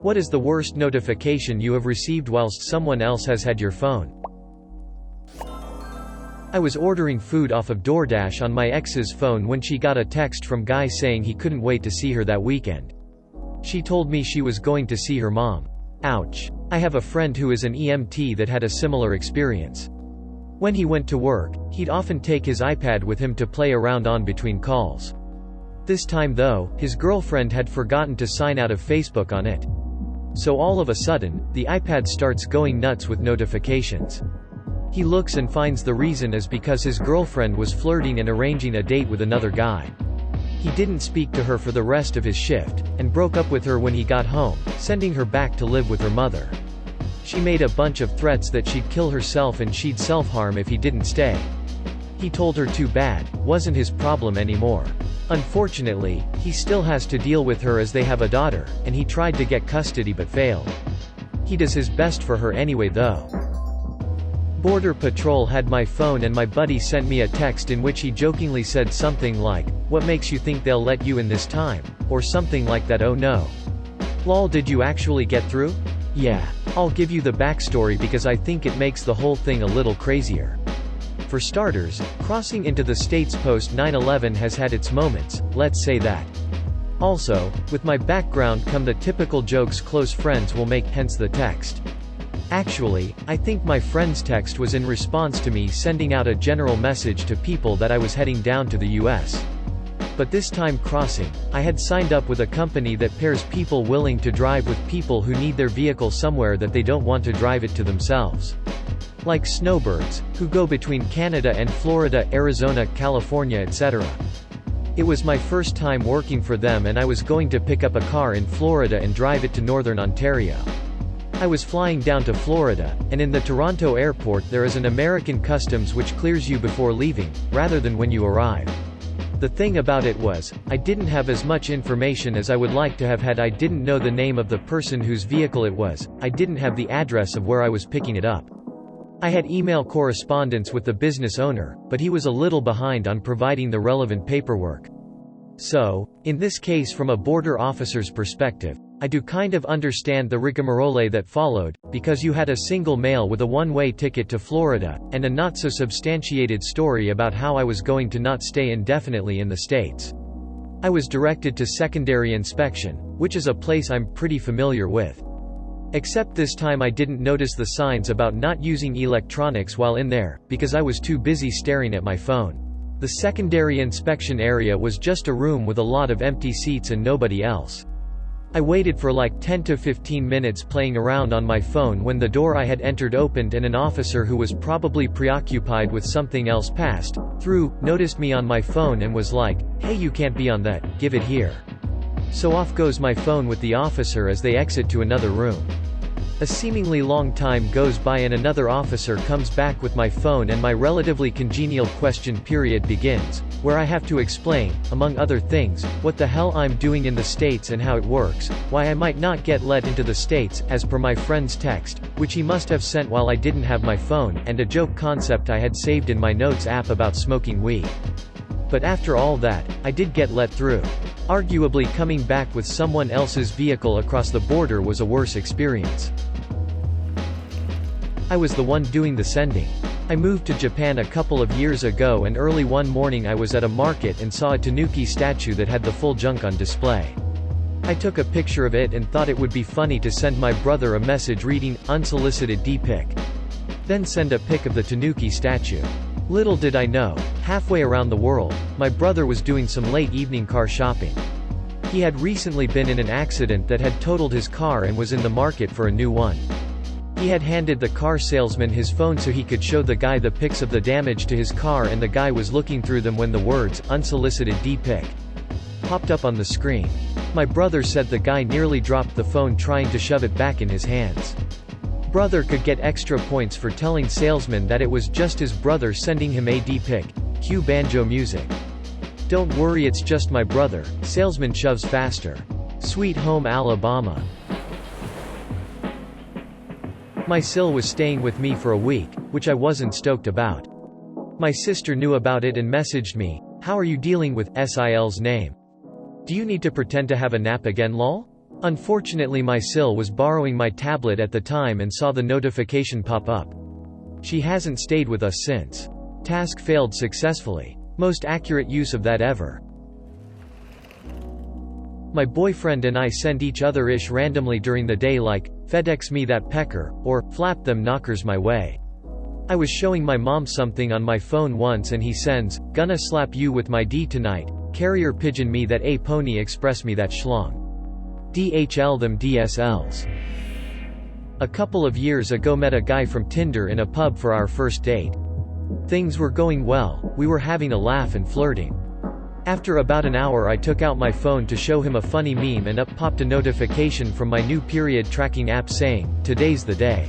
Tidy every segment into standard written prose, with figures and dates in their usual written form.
What is the worst notification you have received whilst someone else has had your phone? I was ordering food off of DoorDash on my ex's phone when she got a text from guy saying he couldn't wait to see her that weekend. She told me she was going to see her mom. Ouch. I have a friend who is an EMT that had a similar experience. When he went to work, he'd often take his iPad with him to play around on between calls. This time though, his girlfriend had forgotten to sign out of Facebook on it. So all of a sudden, the iPad starts going nuts with notifications. He looks and finds the reason is because his girlfriend was flirting and arranging a date with another guy. He didn't speak to her for the rest of his shift, and broke up with her when he got home, sending her back to live with her mother. She made a bunch of threats that she'd kill herself and she'd self-harm if he didn't stay. He told her too bad, wasn't his problem anymore. Unfortunately, he still has to deal with her as they have a daughter, and he tried to get custody but failed. He does his best for her anyway though. Border Patrol had my phone and my buddy sent me a text in which he jokingly said something like, "What makes you think they'll let you in this time?" Or something like that. Oh no. Lol, did you actually get through? Yeah. I'll give you the backstory because I think it makes the whole thing a little crazier. For starters, crossing into the States post 9/11 has had its moments, let's say that. Also, with my background come the typical jokes close friends will make, hence the text. Actually, I think my friend's text was in response to me sending out a general message to people that I was heading down to the US. But this time crossing, I had signed up with a company that pairs people willing to drive with people who need their vehicle somewhere that they don't want to drive it to themselves. Like snowbirds, who go between Canada and Florida, Arizona, California, etc. It was my first time working for them and I was going to pick up a car in Florida and drive it to Northern Ontario. I was flying down to Florida, and in the Toronto airport there is an American customs which clears you before leaving, rather than when you arrive. The thing about it was, I didn't have as much information as I would like to have had. I didn't know the name of the person whose vehicle it was, I didn't have the address of where I was picking it up. I had email correspondence with the business owner, but he was a little behind on providing the relevant paperwork. So, in this case from a border officer's perspective, I do kind of understand the rigmarole that followed, because you had a single mail with a one-way ticket to Florida, and a not-so-substantiated story about how I was going to not stay indefinitely in the States. I was directed to secondary inspection, which is a place I'm pretty familiar with. Except this time I didn't notice the signs about not using electronics while in there, because I was too busy staring at my phone. The secondary inspection area was just a room with a lot of empty seats and nobody else. I waited for like 10 to 15 minutes playing around on my phone when the door I had entered opened and an officer who was probably preoccupied with something else passed through, noticed me on my phone and was like, "Hey, you can't be on that, give it here." So off goes my phone with the officer as they exit to another room. A seemingly long time goes by and another officer comes back with my phone and my relatively congenial question period begins, where I have to explain, among other things, what the hell I'm doing in the States and how it works, why I might not get let into the States, as per my friend's text, which he must have sent while I didn't have my phone, and a joke concept I had saved in my notes app about smoking weed. But after all that, I did get let through. Arguably coming back with someone else's vehicle across the border was a worse experience. I was the one doing the sending. I moved to Japan a couple of years ago and early one morning I was at a market and saw a tanuki statue that had the full junk on display. I took a picture of it and thought it would be funny to send my brother a message reading, "Unsolicited D-pic." Then send a pic of the tanuki statue. Little did I know, halfway around the world, my brother was doing some late evening car shopping. He had recently been in an accident that had totaled his car and was in the market for a new one. He had handed the car salesman his phone so he could show the guy the pics of the damage to his car, and the guy was looking through them when the words, "Unsolicited D-pic," popped up on the screen. My brother said the guy nearly dropped the phone trying to shove it back in his hands. Brother could get extra points for telling salesman that it was just his brother sending him a D-pic. Cue banjo music. "Don't worry, it's just my brother," salesman shoves faster. Sweet Home Alabama. My sil was staying with me for a week, which I wasn't stoked about. My sister knew about it and messaged me, "How are you dealing with SIL's name? Do you need to pretend to have a nap again lol?" Unfortunately my sil was borrowing my tablet at the time and saw the notification pop up. She hasn't stayed with us since. Task failed successfully. Most accurate use of that ever. My boyfriend and I send each other ish randomly during the day like, FedEx me that pecker, or, flap them knockers my way. I was showing my mom something on my phone once and he sends, gonna slap you with my D tonight, carrier pigeon me that A pony express me that schlong. DHL them DSLs. A couple of years ago met a guy from Tinder in a pub for our first date. Things were going well, we were having a laugh and flirting. After about an hour I took out my phone to show him a funny meme and up popped a notification from my new period tracking app saying, today's the day.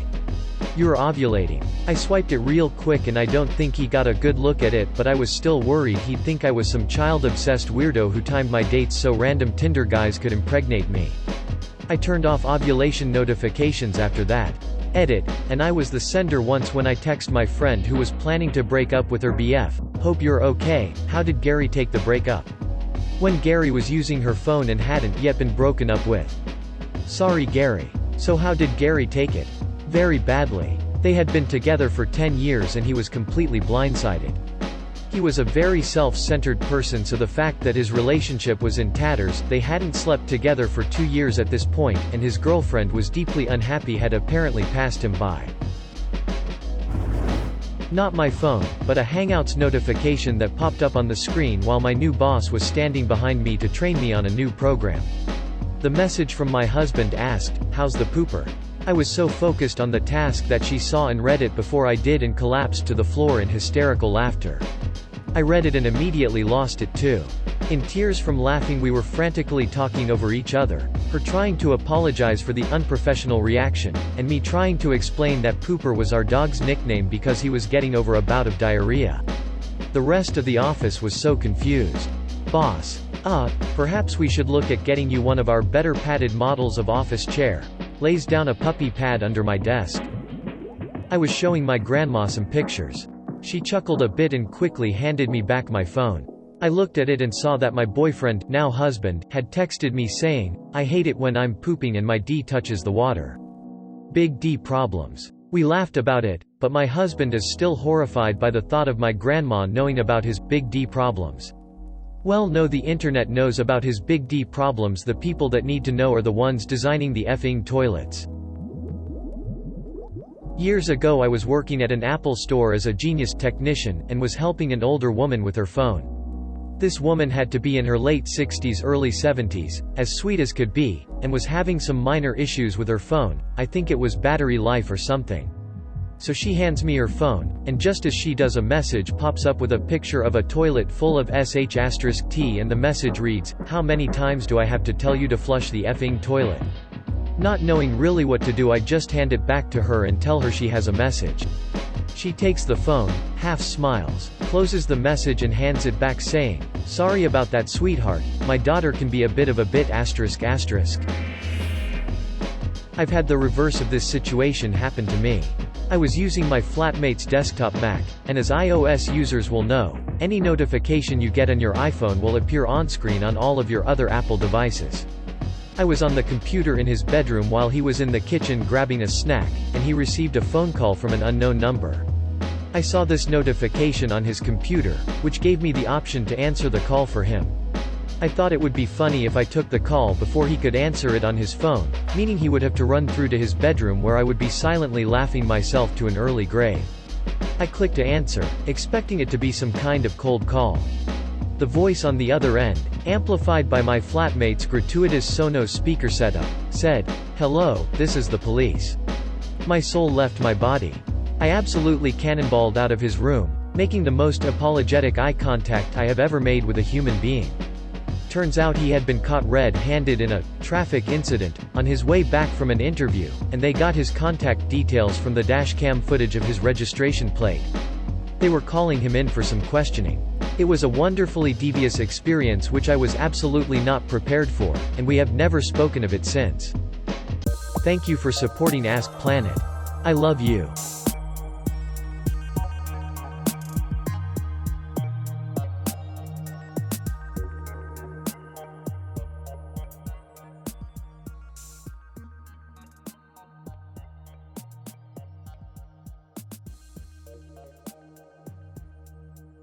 You're ovulating. I swiped it real quick and I don't think he got a good look at it, but I was still worried he'd think I was some child-obsessed weirdo who timed my dates so random Tinder guys could impregnate me. I turned off ovulation notifications after that. Edit, and I was the sender once when I text my friend who was planning to break up with her BF, hope you're okay, how did Gary take the breakup? When Gary was using her phone and hadn't yet been broken up with. Sorry Gary. So how did Gary take it? Very badly. They had been together for 10 years and he was completely blindsided. He was a very self-centered person, so the fact that his relationship was in tatters, they hadn't slept together for 2 years at this point, and his girlfriend was deeply unhappy had apparently passed him by. Not my phone, but a Hangouts notification that popped up on the screen while my new boss was standing behind me to train me on a new program. The message from my husband asked, how's the pooper? I was so focused on the task that she saw and read it before I did and collapsed to the floor in hysterical laughter. I read it and immediately lost it too. In tears from laughing we were frantically talking over each other, her trying to apologize for the unprofessional reaction, and me trying to explain that Pooper was our dog's nickname because he was getting over a bout of diarrhea. The rest of the office was so confused. Boss. Perhaps we should look at getting you one of our better padded models of office chair. Lays down a puppy pad under my desk. I was showing my grandma some pictures. She chuckled a bit and quickly handed me back my phone. I looked at it and saw that my boyfriend, now husband, had texted me saying, I hate it when I'm pooping and my D touches the water. Big D problems. We laughed about it, but my husband is still horrified by the thought of my grandma knowing about his big D problems. Well, no, the internet knows about his big D problems. The people that need to know are the ones designing the effing toilets. Years ago I was working at an Apple store as a genius technician, and was helping an older woman with her phone. This woman had to be in her late 60s early 70s, as sweet as could be, and was having some minor issues with her phone. I think it was battery life or something. So she hands me her phone, and just as she does, a message pops up with a picture of a toilet full of sh*t, and the message reads, how many times do I have to tell you to flush the effing toilet? Not knowing really what to do, I just hand it back to her and tell her she has a message. She takes the phone, half smiles, closes the message and hands it back saying, sorry about that sweetheart, my daughter can be a bit of a bit ***. I've had the reverse of this situation happen to me. I was using my flatmate's desktop Mac, and as iOS users will know, any notification you get on your iPhone will appear on-screen on all of your other Apple devices. I was on the computer in his bedroom while he was in the kitchen grabbing a snack, and he received a phone call from an unknown number. I saw this notification on his computer, which gave me the option to answer the call for him. I thought it would be funny if I took the call before he could answer it on his phone, meaning he would have to run through to his bedroom where I would be silently laughing myself to an early grave. I clicked to answer, expecting it to be some kind of cold call. The voice on the other end, amplified by my flatmate's gratuitous Sonos speaker setup, said, hello, this is the police. My soul left my body. I absolutely cannonballed out of his room, making the most apologetic eye contact I have ever made with a human being. Turns out he had been caught red-handed in a traffic incident on his way back from an interview, and they got his contact details from the dashcam footage of his registration plate. They were calling him in for some questioning. It was a wonderfully devious experience which I was absolutely not prepared for, and we have never spoken of it since. Thank you for supporting Ask Planet. I love you.